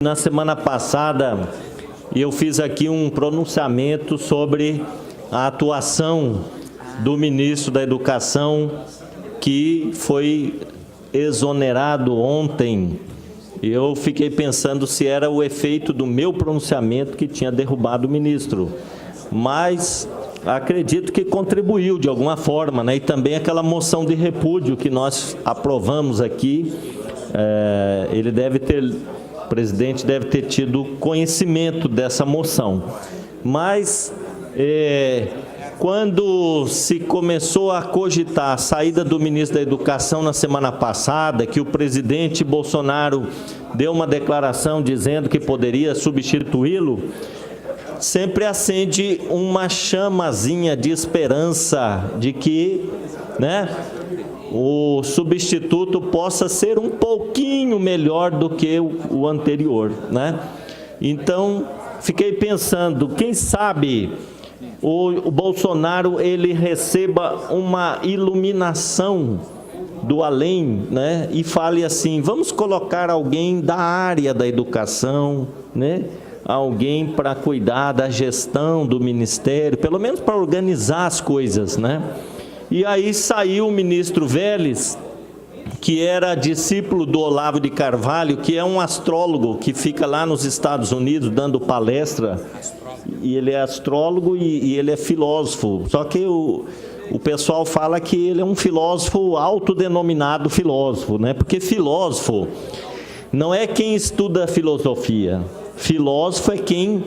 Na semana passada, eu fiz aqui um pronunciamento sobre a atuação do ministro da Educação, que foi exonerado ontem. Eu fiquei pensando se era o efeito do meu pronunciamento que tinha derrubado o ministro, mas acredito que contribuiu de alguma forma, né? E também aquela moção de repúdio que nós aprovamos aqui, o presidente deve ter tido conhecimento dessa moção. Mas, quando se começou a cogitar a saída do ministro da Educação na semana passada, que o presidente Bolsonaro deu uma declaração dizendo que poderia substituí-lo, sempre acende uma chamazinha de esperança de que, o substituto possa ser um pouquinho melhor do que o anterior, Então, fiquei pensando, quem sabe o Bolsonaro ele receba uma iluminação do além, e fale assim: vamos colocar alguém da área da educação, alguém para cuidar da gestão do ministério, pelo menos para organizar as coisas, E aí saiu o ministro Vélez, que era discípulo do Olavo de Carvalho, que é um astrólogo que fica lá nos Estados Unidos dando palestra, e ele é astrólogo e ele é filósofo, só que o pessoal fala que ele é um filósofo autodenominado filósofo, Porque filósofo não é quem estuda filosofia, filósofo é quem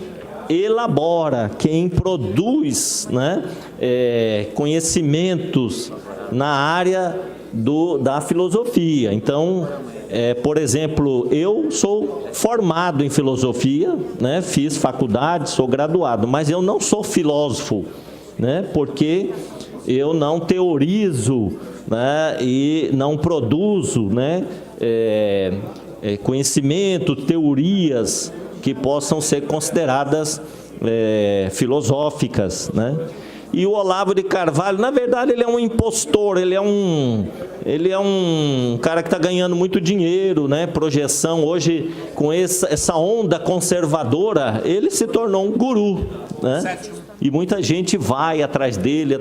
elabora, quem produz conhecimentos na área da filosofia. Então, por exemplo, eu sou formado em filosofia, fiz faculdade, sou graduado, mas eu não sou filósofo, porque eu não teorizo, e não produzo conhecimento, teorias que possam ser consideradas filosóficas, E o Olavo de Carvalho, na verdade, ele é um impostor, ele é um cara que está ganhando muito dinheiro, projeção. Hoje, com essa onda conservadora, ele se tornou um guru, E muita gente vai atrás dele.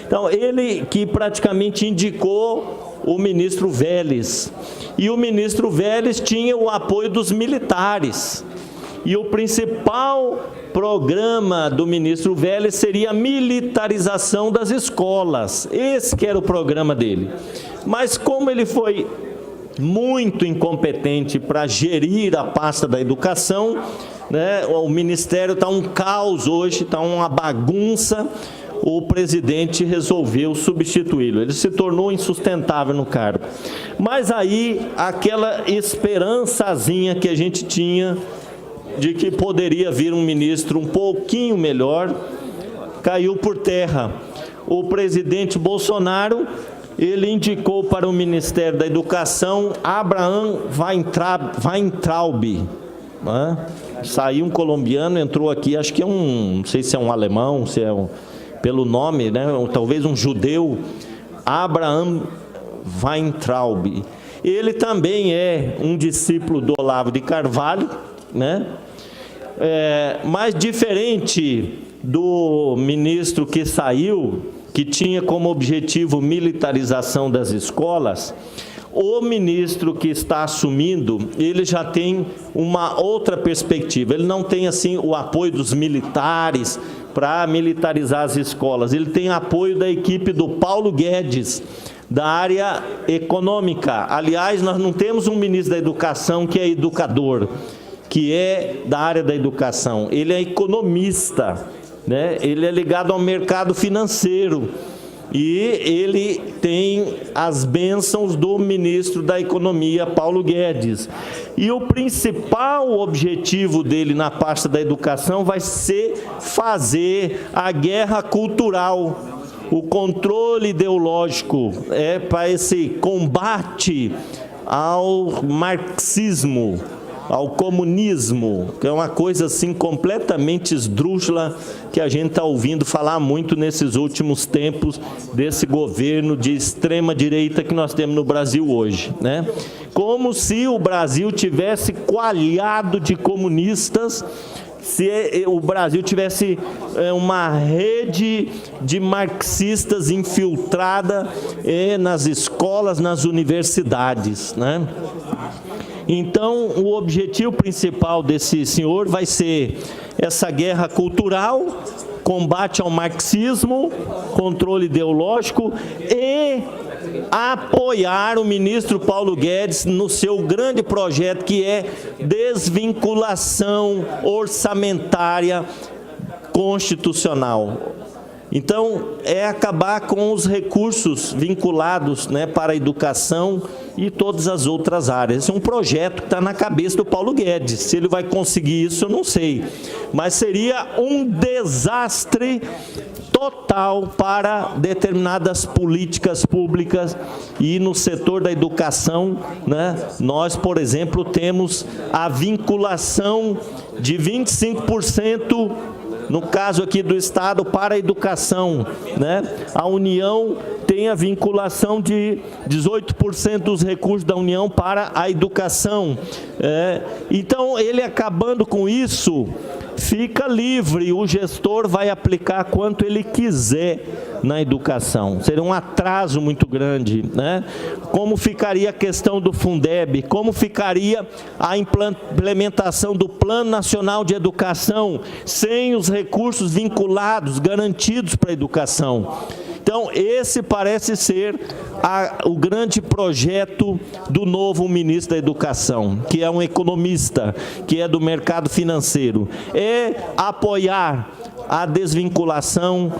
Então, ele que praticamente indicou o ministro Vélez. E o ministro Vélez tinha o apoio dos militares. E o principal programa do ministro Vélez seria a militarização das escolas. Esse que era o programa dele. Mas como ele foi muito incompetente para gerir a pasta da educação, o ministério está um caos hoje, está uma bagunça, o presidente resolveu substituí-lo. Ele se tornou insustentável no cargo. Mas aí, aquela esperançazinha que a gente tinha de que poderia vir um ministro um pouquinho melhor, caiu por terra. O presidente Bolsonaro, ele indicou para o Ministério da Educação Abraham Weintraub. Saiu um colombiano, entrou aqui, acho que não sei se é um alemão, se é pelo nome, talvez um judeu, Abraham Weintraub. Ele também é um discípulo do Olavo de Carvalho, mas diferente do ministro que saiu, que tinha como objetivo militarização das escolas, o ministro que está assumindo, ele já tem uma outra perspectiva. Ele não tem assim o apoio dos militares para militarizar as escolas. Ele tem apoio da equipe do Paulo Guedes, da área econômica. Aliás, nós não temos um ministro da Educação que é educador, que é da área da educação. Ele é economista, Ele é ligado ao mercado financeiro e ele tem as bênçãos do ministro da Economia, Paulo Guedes. E o principal objetivo dele na pasta da educação vai ser fazer a guerra cultural, o controle ideológico, para esse combate ao marxismo, ao comunismo, que é uma coisa assim completamente esdrúxula, que a gente está ouvindo falar muito nesses últimos tempos, desse governo de extrema direita que nós temos no Brasil hoje, como se o Brasil tivesse coalhado de comunistas, se o Brasil tivesse uma rede de marxistas infiltrada nas escolas, nas universidades, né? Então, o objetivo principal desse senhor vai ser essa guerra cultural, combate ao marxismo, controle ideológico e apoiar o ministro Paulo Guedes no seu grande projeto, que é desvinculação orçamentária constitucional. Então, é acabar com os recursos vinculados, né, para a educação e todas as outras áreas. Esse é um projeto que está na cabeça do Paulo Guedes. Se ele vai conseguir isso, eu não sei. Mas seria um desastre total para determinadas políticas públicas e no setor da educação, né? Nós, por exemplo, temos a vinculação de 25%, no caso aqui do Estado, para a educação, né? A União tem a vinculação de 18% dos recursos da União para a educação. Então, ele acabando com isso, fica livre, o gestor vai aplicar quanto ele quiser na educação. Seria um atraso muito grande, né? Como ficaria a questão do Fundeb? Como ficaria a implementação do Plano Nacional de Educação sem os recursos vinculados, garantidos para a educação? Então, esse parece ser o grande projeto do novo ministro da Educação, que é um economista, que é do mercado financeiro. É apoiar a desvinculação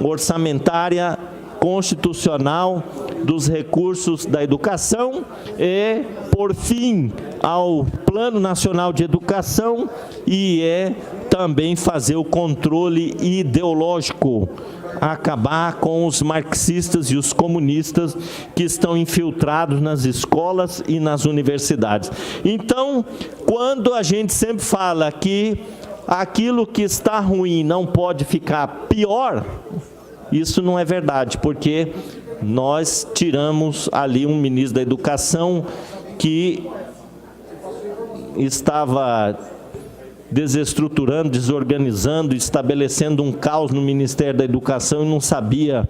orçamentária constitucional dos recursos da educação e por fim ao Plano Nacional de Educação e também fazer o controle ideológico, acabar com os marxistas e os comunistas que estão infiltrados nas escolas e nas universidades. Então, quando a gente sempre fala que aquilo que está ruim não pode ficar pior, isso não é verdade, porque nós tiramos ali um ministro da Educação que estava desestruturando, desorganizando, estabelecendo um caos no Ministério da Educação e não sabia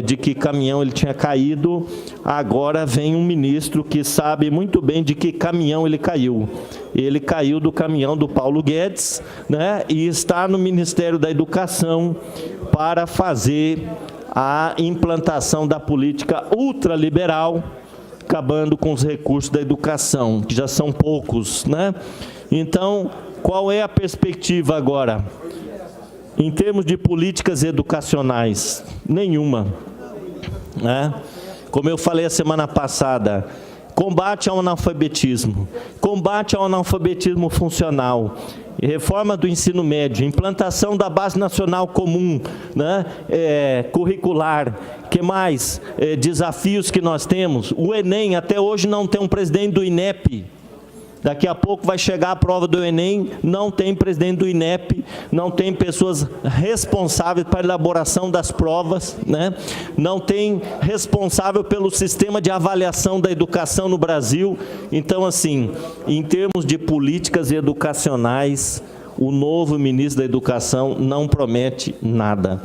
de que caminhão ele tinha caído. Agora vem um ministro que sabe muito bem de que caminhão ele caiu. Ele caiu do caminhão do Paulo Guedes, né, e está no Ministério da Educação para fazer a implantação da política ultraliberal, acabando com os recursos da educação, que já são poucos, né? Então, qual é a perspectiva agora? Em termos de políticas educacionais, nenhuma, né? Como eu falei a semana passada, combate ao analfabetismo funcional, reforma do ensino médio, implantação da base nacional comum, né? Curricular, que mais? Desafios que nós temos, o Enem, até hoje não tem um presidente do INEP. Daqui a pouco vai chegar a prova do Enem, não tem presidente do INEP, não tem pessoas responsáveis para a elaboração das provas, né? Não tem responsável pelo sistema de avaliação da educação no Brasil. Então, assim, em termos de políticas educacionais, o novo ministro da Educação não promete nada.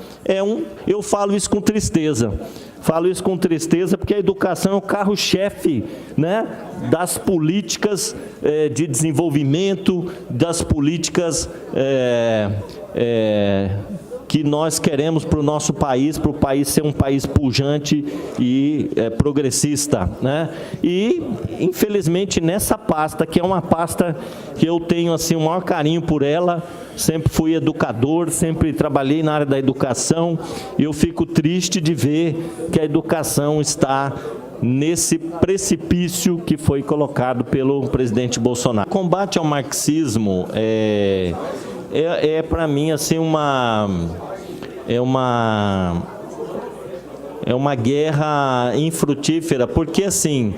Eu falo isso com tristeza. Falo isso com tristeza porque a educação é o carro-chefe, né, das políticas de desenvolvimento, das políticas que nós queremos para o nosso país, para o país ser um país pujante e progressista, né? E, infelizmente, nessa pasta, que é uma pasta que eu tenho assim, o maior carinho por ela, sempre fui educador, sempre trabalhei na área da educação, e eu fico triste de ver que a educação está nesse precipício que foi colocado pelo presidente Bolsonaro. O combate ao marxismo para mim assim uma guerra infrutífera, porque assim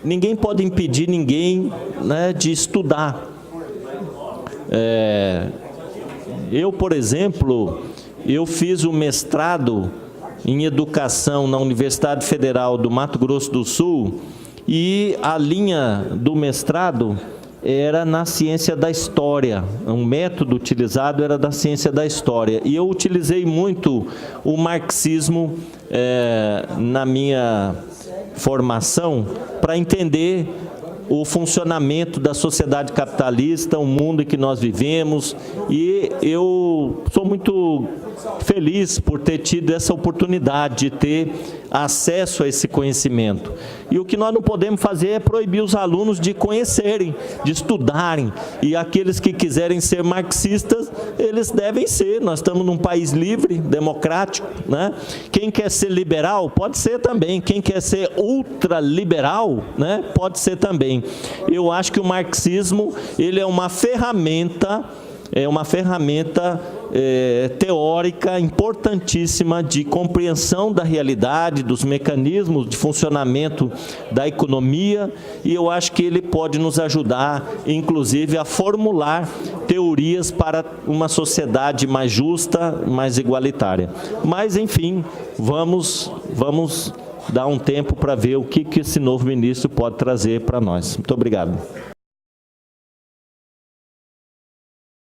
ninguém pode impedir ninguém, né, de estudar. Eu, por exemplo, eu fiz o mestrado em educação na Universidade Federal do Mato Grosso do Sul E a linha do mestrado era na ciência da história, um método utilizado era da ciência da história. E eu utilizei muito o marxismo na minha formação para entender o funcionamento da sociedade capitalista, o mundo em que nós vivemos, e eu sou muito feliz por ter tido essa oportunidade de ter acesso a esse conhecimento. E o que nós não podemos fazer é proibir os alunos de conhecerem, de estudarem, e aqueles que quiserem ser marxistas, eles devem ser. Nós estamos num país livre, democrático, né? Quem quer ser liberal, pode ser também. Quem quer ser ultraliberal, né? Pode ser também. Eu acho que o marxismo, ele é uma ferramenta teórica importantíssima de compreensão da realidade, dos mecanismos de funcionamento da economia, e eu acho que ele pode nos ajudar, inclusive, a formular teorias para uma sociedade mais justa, mais igualitária. Mas, enfim, vamos dar um tempo para ver o que esse novo ministro pode trazer para nós. Muito obrigado.